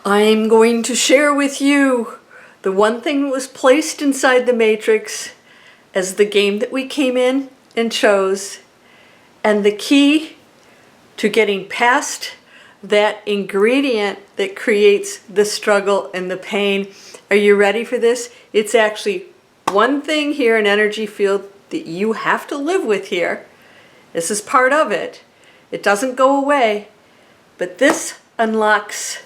I'm going to share with you the one thing that was placed inside the matrix as the game that we came in and chose, and the key to getting past that ingredient that creates the struggle and the pain. Are you ready for this? It's actually one thing here, an energy field that you have to live with here. This is part of it. It doesn't go away, but this unlocks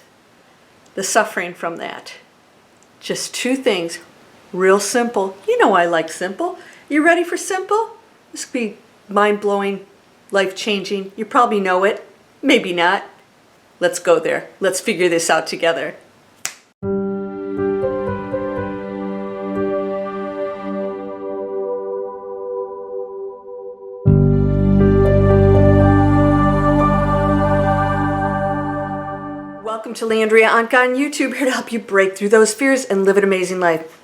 the suffering from that. Just two things, real simple. You know I like simple. You ready for simple? This could be mind-blowing, life-changing. You probably know it, maybe not. Let's go there. Let's figure this out together. Welcome to Landria Onkka on YouTube, here to help you break through those fears and live an amazing life.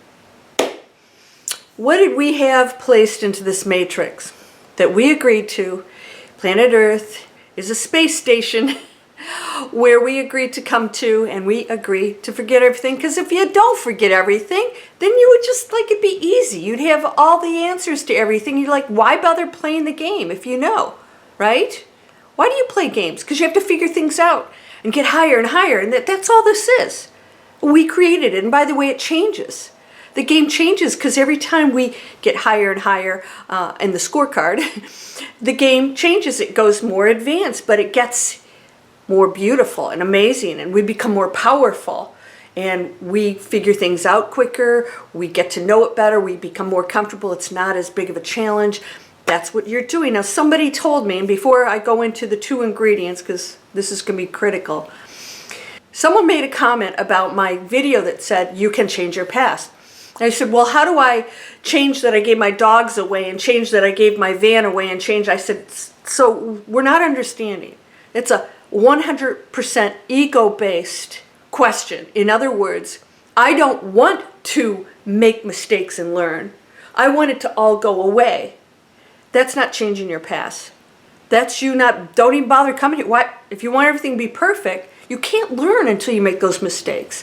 What did we have placed into this matrix that we agreed to? Planet Earth is a space station where we agreed to come to, and we agreed to forget everything, because if you don't forget everything, then you would just like it'd be easy. You'd have all the answers to everything. You're like, why bother playing the game if you know, right? Why do you play games? Because you have to figure things out and get higher and higher, and that's all this is. We created it, and by the way, it changes. The game changes because every time we get higher and higher in the scorecard, the game changes. It goes more advanced, but it gets more beautiful and amazing, and we become more powerful, and we figure things out quicker. We get to know it better. We become more comfortable. It's not as big of a challenge. That's what you're doing. Now, somebody told me, and before I go into the two ingredients, because this is going to be critical, someone made a comment about my video that said, you can change your past. And I said, well, how do I change that I gave my dogs away and change that I gave my van away and change? I said, so we're not understanding. It's a 100% ego-based question. In other words, I don't want to make mistakes and learn. I want it to all go away. That's not changing your past. That's you not, don't even bother coming here. Why? If you want everything to be perfect, you can't learn until you make those mistakes.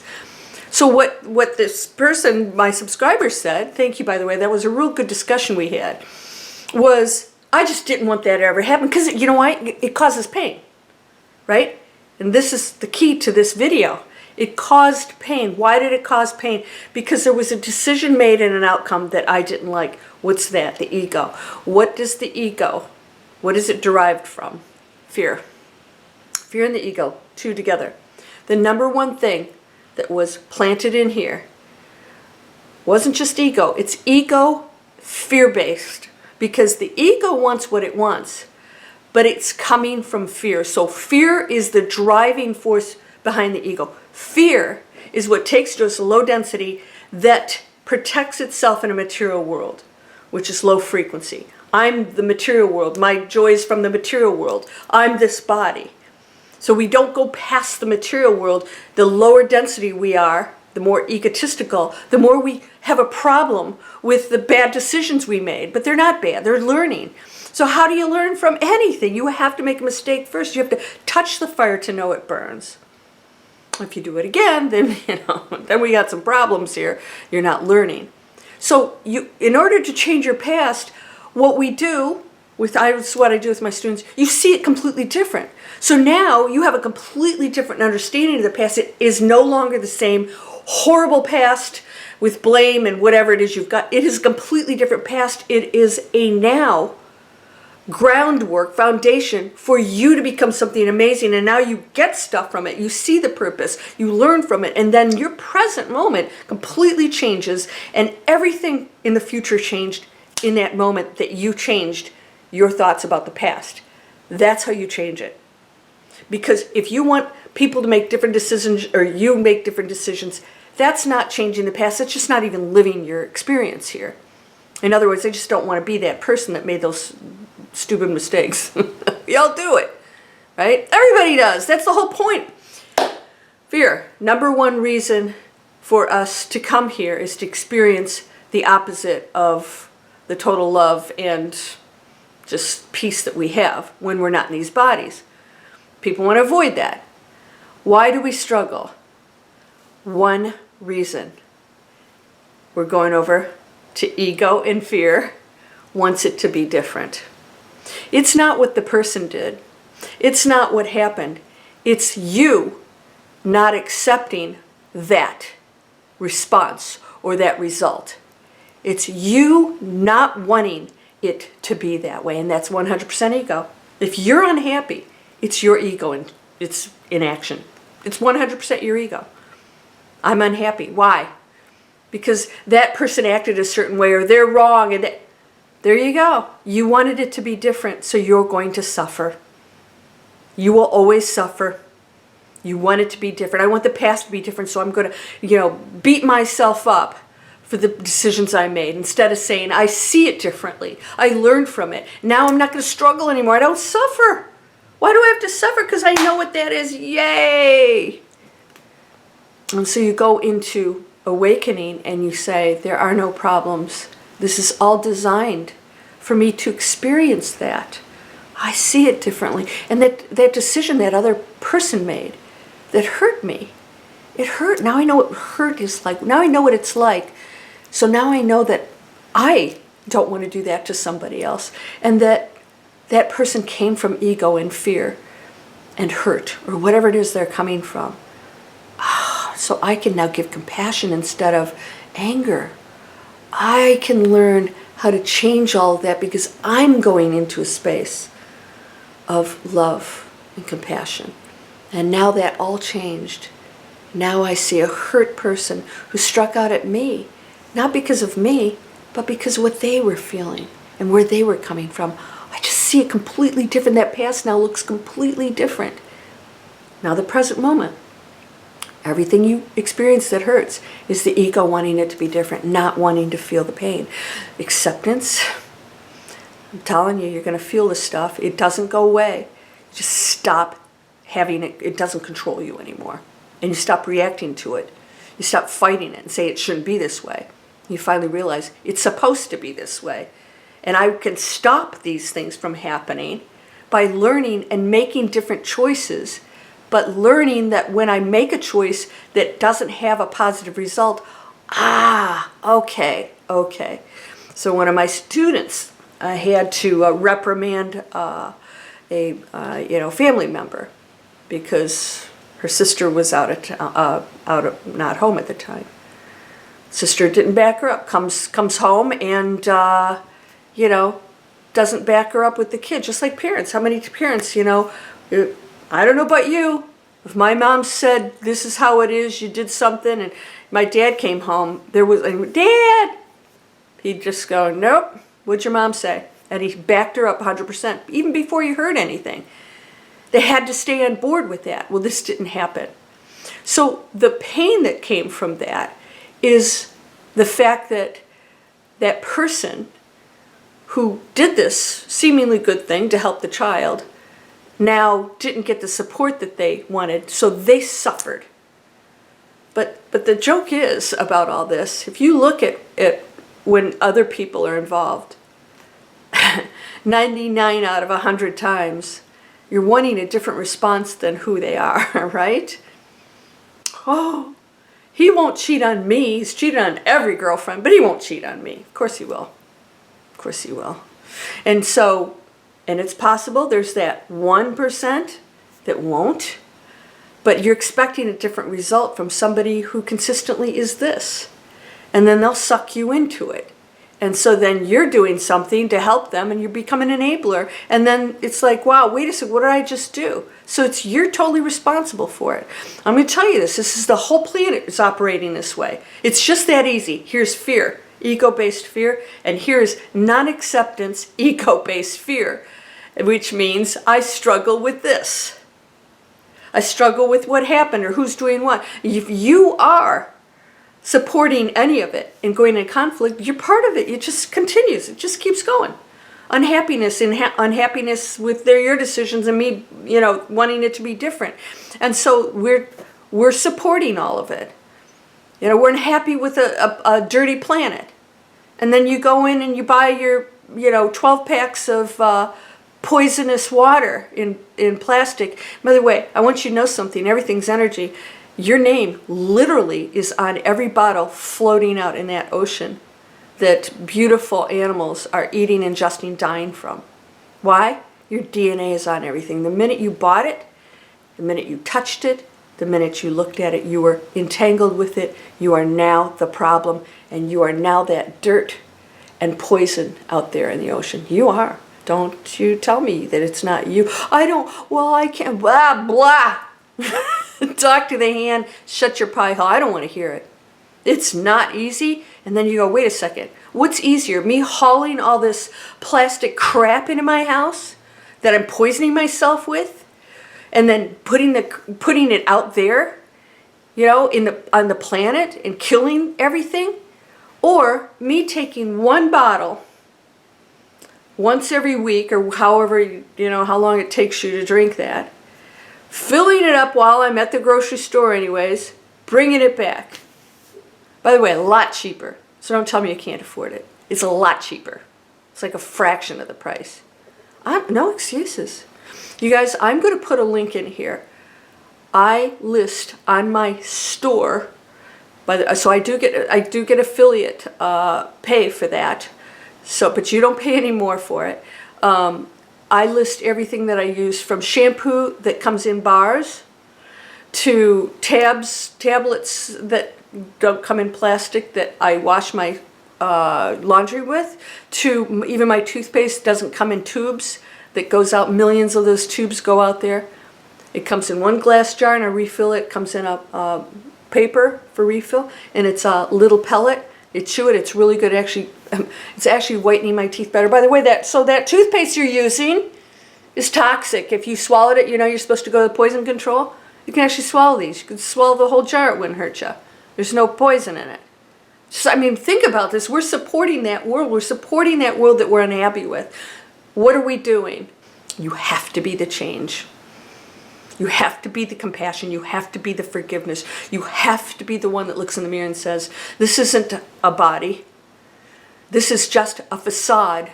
So what this person, my subscriber, said, thank you by the way, that was a real good discussion we had, was I just didn't want that to ever happen because you know why? It causes pain, right? And this is the key to this video. It caused pain. Why did it cause pain? Because there was a decision made and an outcome that I didn't like. What's that? The ego. What does the ego, what is it derived from? Fear. Fear and the ego, two together. The number one thing that was planted in here wasn't just ego. It's ego fear-based, because the ego wants what it wants, but it's coming from fear. So fear is the driving force behind the ego. Fear is what takes to us a low density that protects itself in a material world, which is low frequency. I'm the material world. My joy is from the material world. I'm this body. So we don't go past the material world. The lower density we are, the more egotistical, the more we have a problem with the bad decisions we made. But they're not bad. They're learning. So how do you learn from anything? You have to make a mistake first. You have to touch the fire to know it burns. If you do it again, then then we got some problems here. You're not learning. So in order to change your past, what we do this is what I do with my students, you see it completely different. So now you have a completely different understanding of the past. It is no longer the same horrible past with blame and whatever it is you've got. It is a completely different past. It is a now groundwork, foundation for you to become something amazing, and now you get stuff from it. You see the purpose, you learn from it, and then your present moment completely changes, and everything in the future changed in that moment that you changed your thoughts about the past. That's how you change it. Because if you want people to make different decisions, or you make different decisions, that's not changing the past. That's just not even living your experience here. In other words, I just don't want to be that person that made those stupid mistakes. Y'all do it, right? Everybody does. That's the whole point. Fear. Number one reason for us to come here is to experience the opposite of the total love and just peace that we have when we're not in these bodies. People want to avoid that. Why do we struggle? one reason. We're going over to ego and fear wants it to be different. It's not what the person did. It's not what happened. It's you not accepting that response or that result. It's you not wanting it to be that way, and that's 100% ego. If you're unhappy, it's your ego and it's in action. It's 100% your ego. I'm unhappy. Why? Because that person acted a certain way, or they're wrong, and there you go. You wanted it to be different, so you're going to suffer. You will always suffer. You want it to be different. I want the past to be different, so I'm going to, beat myself up for the decisions I made instead of saying, I see it differently. I learned from it. Now I'm not going to struggle anymore. I don't suffer. Why do I have to suffer? Because I know what that is. Yay! And so you go into awakening and you say, there are no problems. This is all designed for me to experience that. I see it differently. And that decision that other person made that hurt me, it hurt. Now I know what hurt is like. Now I know what it's like. So now I know that I don't want to do that to somebody else. And that person came from ego and fear and hurt, or whatever it is they're coming from. So I can now give compassion instead of anger. I can learn how to change all of that because I'm going into a space of love and compassion. And now that all changed. Now I see a hurt person who struck out at me, not because of me, but because of what they were feeling and where they were coming from. I just see it completely different. That past now looks completely different. Now the present moment. Everything you experience that hurts is the ego wanting it to be different, not wanting to feel the pain. Acceptance, I'm telling you, you're going to feel the stuff. It doesn't go away. Just stop having it. It doesn't control you anymore. And you stop reacting to it. You stop fighting it and say it shouldn't be this way. You finally realize it's supposed to be this way. And I can stop these things from happening by learning and making different choices, but learning that when I make a choice that doesn't have a positive result, okay. So one of my students, I had to reprimand a family member because her sister was not home at the time. Sister didn't back her up. Comes home and doesn't back her up with the kid. Just like parents. How many parents, I don't know about you. If my mom said, this is how it is, you did something, and my dad came home, Dad! He'd just go, nope, what'd your mom say? And he backed her up 100%, even before you heard anything. They had to stay on board with that. Well, this didn't happen. So the pain that came from that is the fact that that person who did this seemingly good thing to help the child now didn't get the support that they wanted, so they suffered. But the joke is about all this, if you look at when other people are involved, 99 out of 100 times, you're wanting a different response than who they are, right? Oh, he won't cheat on me. He's cheated on every girlfriend, but he won't cheat on me. Of course he will. Of course he will. And so, and it's possible there's that 1% that won't, but you're expecting a different result from somebody who consistently is this. And then they'll suck you into it. And so then you're doing something to help them and you become an enabler. And then it's like, wow, wait a second, what did I just do? So you're totally responsible for it. I'm going to tell you this is the whole planet is operating this way. It's just that easy. Here's fear, ego-based fear, and here's non-acceptance, ego-based fear, which means I struggle with this. I struggle with what happened or who's doing what. If you are supporting any of it and going in conflict, you're part of it. It just continues. It just keeps going. Unhappiness unhappiness with your decisions and me, wanting it to be different. And so we're supporting all of it. We're unhappy with a dirty planet. And then you go in and you buy your, 12 packs of poisonous water in plastic. By the way, I want you to know something. Everything's energy. Your name literally is on every bottle floating out in that ocean that beautiful animals are eating, ingesting, dying from. Why? Your DNA is on everything. The minute you bought it, the minute you touched it, the minute you looked at it, you were entangled with it. You are now the problem, and you are now that dirt and poison out there in the ocean. You are. Don't you tell me that it's not you. I don't, well, I can't, blah, blah. Talk to the hand, shut your pie hole. I don't want to hear it. It's not easy. And then you go, wait a second. What's easier, me hauling all this plastic crap into my house that I'm poisoning myself with, and then putting it out there, you know, on the planet and killing everything? Or me taking one bottle once every week, or however, you know, how long it takes you to drink that, filling it up while I'm at the grocery store anyways, bringing it back. By the way, a lot cheaper. So don't tell me you can't afford it. It's a lot cheaper. It's like a fraction of the price. No excuses. You guys, I'm going to put a link in here. I list on my store, so I do get affiliate pay for that. So, but you don't pay any more for it. I list everything that I use, from shampoo that comes in bars to tablets that don't come in plastic that I wash my laundry with, to even my toothpaste doesn't come in tubes that goes out. Millions of those tubes go out there. It comes in one glass jar and I refill it. It comes in a paper for refill, and it's a little pellet. You chew it, it's really good. Actually, it's actually whitening my teeth better. By the way, that toothpaste you're using is toxic. If you swallowed it, you know you're supposed to go to poison control. You can actually swallow these. You could swallow the whole jar, it wouldn't hurt you. There's no poison in it. So, I mean, think about this. We're supporting that world. We're supporting that world that we're unhappy with. What are we doing? You have to be the change. You have to be the compassion. You have to be the forgiveness. You have to be the one that looks in the mirror and says, this isn't a body. This is just a facade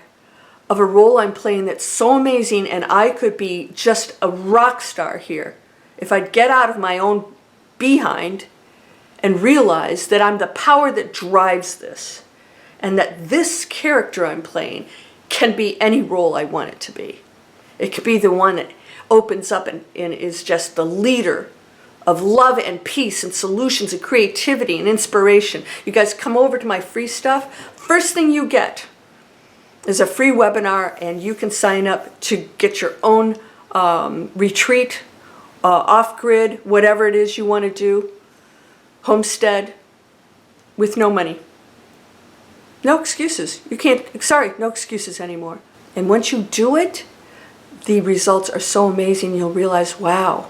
of a role I'm playing that's so amazing, and I could be just a rock star here if I'd get out of my own behind and realize that I'm the power that drives this, and that this character I'm playing can be any role I want it to be. It could be the one that opens up and is just the leader of love and peace and solutions and creativity and inspiration. You guys come over to my free stuff. First thing you get is a free webinar, and you can sign up to get your own retreat, off-grid, whatever it is you want to do, homestead, with no money. No excuses. You can't, sorry, no excuses anymore. And once you do it, the results are so amazing, you'll realize, wow,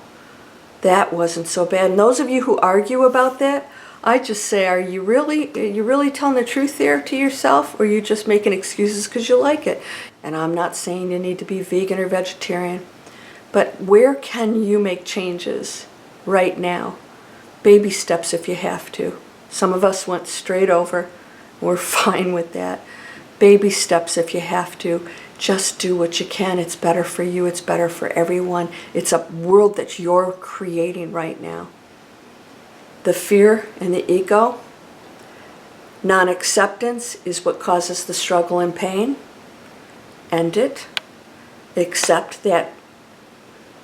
that wasn't so bad. And those of you who argue about that, I just say, are you really telling the truth there to yourself, or are you just making excuses because you like it? And I'm not saying you need to be vegan or vegetarian, but where can you make changes right now? Baby steps if you have to. Some of us went straight over. We're fine with that. Baby steps if you have to. Just do what you can. It's better for you. It's better for everyone. It's a world that you're creating right now. The fear and the ego, non-acceptance is what causes the struggle and pain. End it. Accept that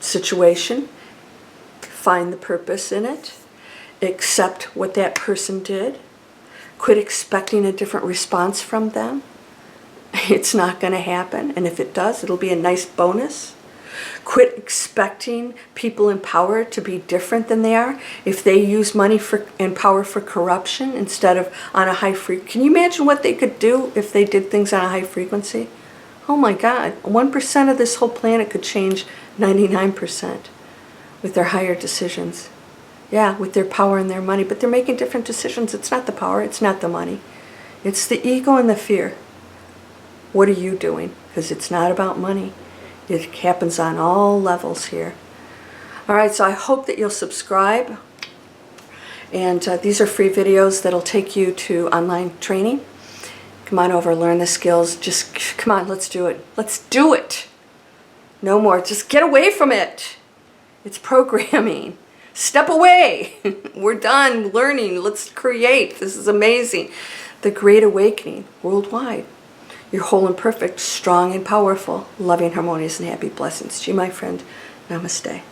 situation. Find the purpose in it. Accept what that person did. Quit expecting a different response from them. It's not going to happen, and if it does, it'll be a nice bonus. Quit expecting people in power to be different than they are. If they use money and power for corruption instead of on a high frequency, can you imagine what they could do if they did things on a high frequency? Oh my God, 1% of this whole planet could change 99% with their higher decisions. Yeah, with their power and their money, but they're making different decisions. It's not the power, it's not the money. It's the ego and the fear. What are you doing? Because it's not about money. It happens on all levels here. All right, so I hope that you'll subscribe. And these are free videos that'll take you to online training. Come on over, learn the skills. Just come on, let's do it. Let's do it. No more. Just get away from it. It's programming. Step away. We're done learning. Let's create. This is amazing. The Great Awakening worldwide. You're whole and perfect, strong and powerful, loving, harmonious, and happy. Blessings to you, my friend. Namaste.